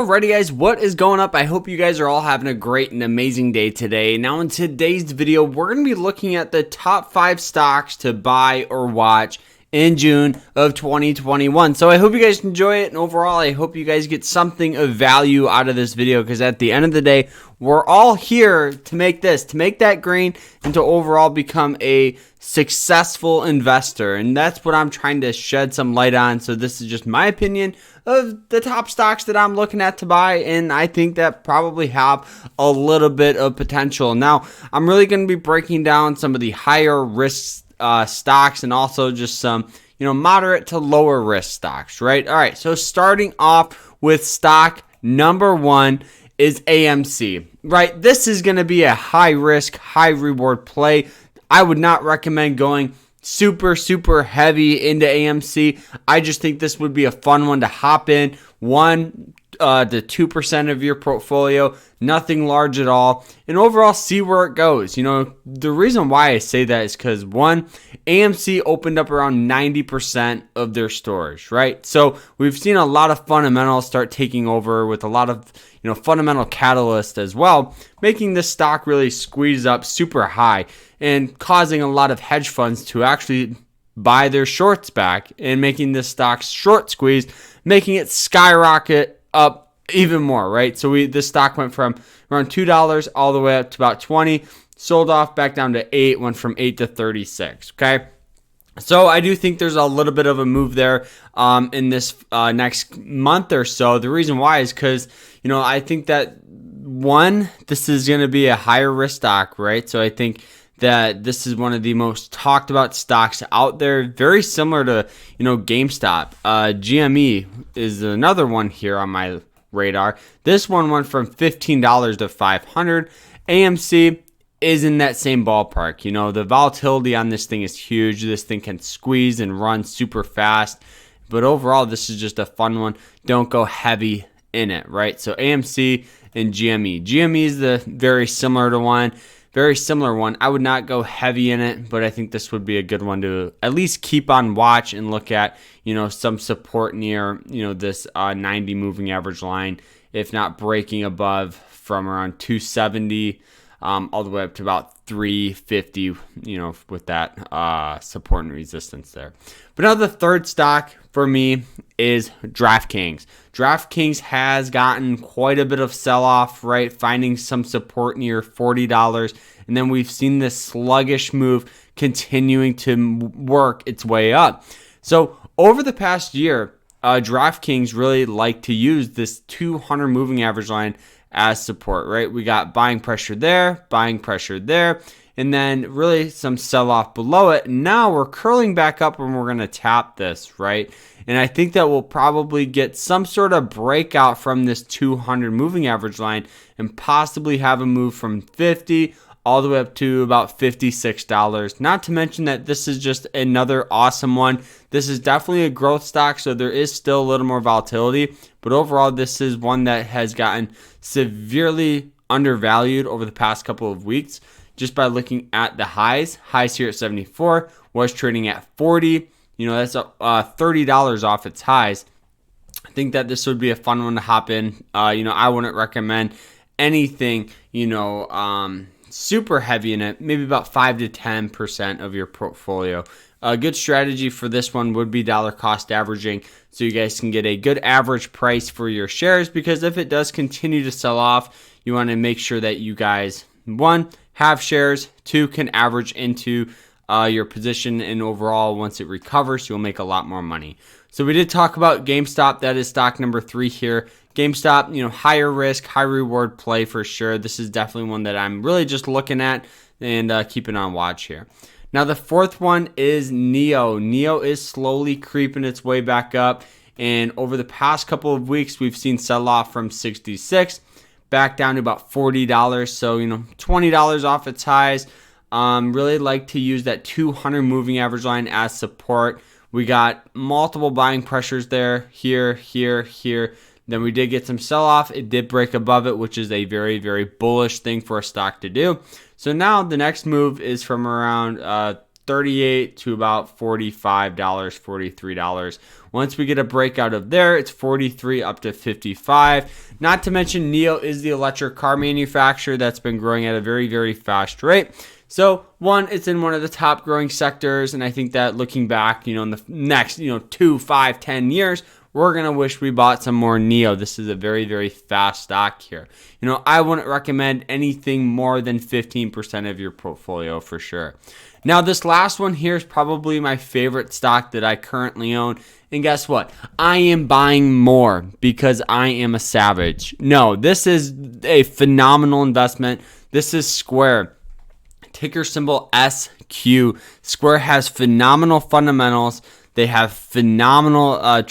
Alrighty guys, what is going up? I hope you guys are all having a great and amazing day today. Now in today's video, we're going to be looking at the top 5 stocks to buy or watch in June of 2021. So I hope you guys enjoy it, and overall I hope you guys get something of value out of this video, because at the end of the day, we're all here to make that green, and to overall become a successful investor. And that's what I'm trying to shed some light on. So this is just my opinion of the top stocks that I'm looking at to buy, and I think that probably have a little bit of potential. Now, I'm really going to be breaking down some of the higher risk stocks, and also just some, moderate to lower risk stocks, right? All right, so starting off with stock number 1 is AMC, right? This is going to be a high risk, high reward play. I would not recommend going super heavy into AMC. I just think this would be a fun one to hop in. 1 to 2% of your portfolio, nothing large at all, and overall see where it goes. The reason why I say that is because, 1, AMC opened up around 90% of their stores, right? So we've seen a lot of fundamentals start taking over, with a lot of fundamental catalysts as well, making this stock really squeeze up super high and causing a lot of hedge funds to actually buy their shorts back, and making this stock short squeeze, making it skyrocket up even more, right? So this stock went from around $2 all the way up to about 20, sold off back down to 8, went from 8 to 36, okay? So I do think there's a little bit of a move there in this next month or so. The reason why is because, I think that, 1, this is going to be a higher risk stock, right? So I think that this is one of the most talked about stocks out there, very similar to, GameStop. GME is another one here on my radar. This one went from $15 to $500. AMC is in that same ballpark. The volatility on this thing is huge. This thing can squeeze and run super fast, but overall, this is just a fun one. Don't go heavy in it, right? So AMC and GME. GME is the very similar one. I would not go heavy in it, but I think this would be a good one to at least keep on watch and look at, some support near, this 90 moving average line, if not breaking above from around 270 all the way up to about 350, with that support and resistance there. But now the third stock for me is DraftKings. DraftKings has gotten quite a bit of sell-off, right? Finding some support near $40. And then we've seen this sluggish move continuing to work its way up. So over the past year, DraftKings really like to use this 200 moving average line as support, right? We got buying pressure there, and then really some sell-off below it. Now we're curling back up, and we're going to tap this, right? And I think that we'll probably get some sort of breakout from this 200 moving average line, and possibly have a move from 50 all the way up to about $56. Not to mention that this is just another awesome one. This is definitely a growth stock, so there is still a little more volatility. But overall, this is one that has gotten severely undervalued over the past couple of weeks, just by looking at the highs. Highs here at 74, was trading at 40. That's $30 off its highs. I think that this would be a fun one to hop in. I wouldn't recommend anything, super heavy in it. Maybe about 5 to 10% of your portfolio. A good strategy for this one would be dollar cost averaging, so you guys can get a good average price for your shares, because if it does continue to sell off, you want to make sure that you guys, 1, have shares, 2, can average into your position, and overall, once it recovers, you'll make a lot more money. So we did talk about GameStop. That is stock number 3 here. GameStop, higher risk, high reward play for sure. This is definitely one that I'm really just looking at and keeping on watch here. Now the fourth one is NIO. NIO is slowly creeping its way back up, and over the past couple of weeks, we've seen sell off from 66 back down to about $40. So $20 off its highs. Really like to use that 200 moving average line as support. We got multiple buying pressures there, here. Then we did get some sell-off. It did break above it, which is a very, very bullish thing for a stock to do. So now the next move is from around $38 to about $45, $43. Once we get a breakout of there, it's 43 up to 55. Not to mention NIO is the electric car manufacturer that's been growing at a very, very fast rate. So one, it's in one of the top growing sectors. And I think that looking back, in the next, 2, 5, 10 years, we're going to wish we bought some more NIO. This is a very, very fast stock here. I wouldn't recommend anything more than 15% of your portfolio for sure. Now, this last one here is probably my favorite stock that I currently own. And guess what? I am buying more because I am a savage. No, this is a phenomenal investment. This is Square. Ticker symbol SQ. Square has phenomenal fundamentals. They have phenomenal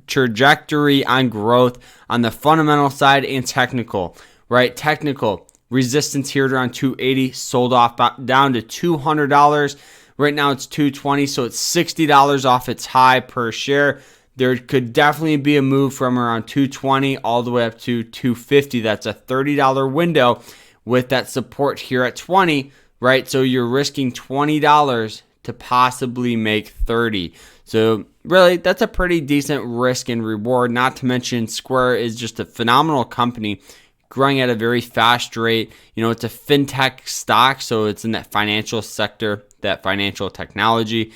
trajectory on growth on the fundamental side and technical, right? Technical resistance here around 280, sold off down to $200. Right now it's $220, so it's $60 off its high per share. There could definitely be a move from around $220 all the way up to $250. That's a $30 window with that support here at $20, right? So you're risking $20 to possibly make $30. So really, that's a pretty decent risk and reward. Not to mention Square is just a phenomenal company, growing at a very fast rate. It's a fintech stock, so it's in that financial sector, that financial technology.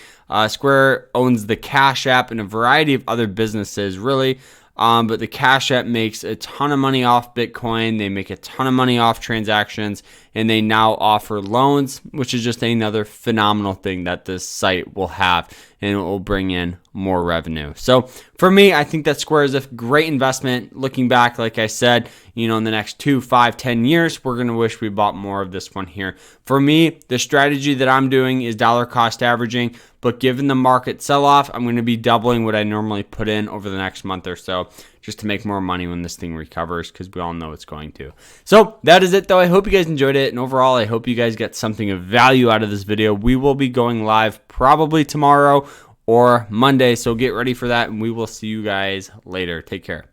Square owns the Cash App and a variety of other businesses, really. But the Cash App makes a ton of money off Bitcoin. They make a ton of money off transactions, and they now offer loans, which is just another phenomenal thing that this site will have, and it will bring in more revenue. So for me, I think that Square is a great investment. Looking back, like I said, in the next 2, 5, 10 years, we're going to wish we bought more of this one here. For me, the strategy that I'm doing is dollar cost averaging, but given the market sell-off, I'm going to be doubling what I normally put in over the next month or so, just to make more money when this thing recovers, because we all know it's going to. So that is it, though. I hope you guys enjoyed it, and overall, I hope you guys get something of value out of this video. We will be going live probably tomorrow or Monday, so get ready for that, and we will see you guys later. Take care.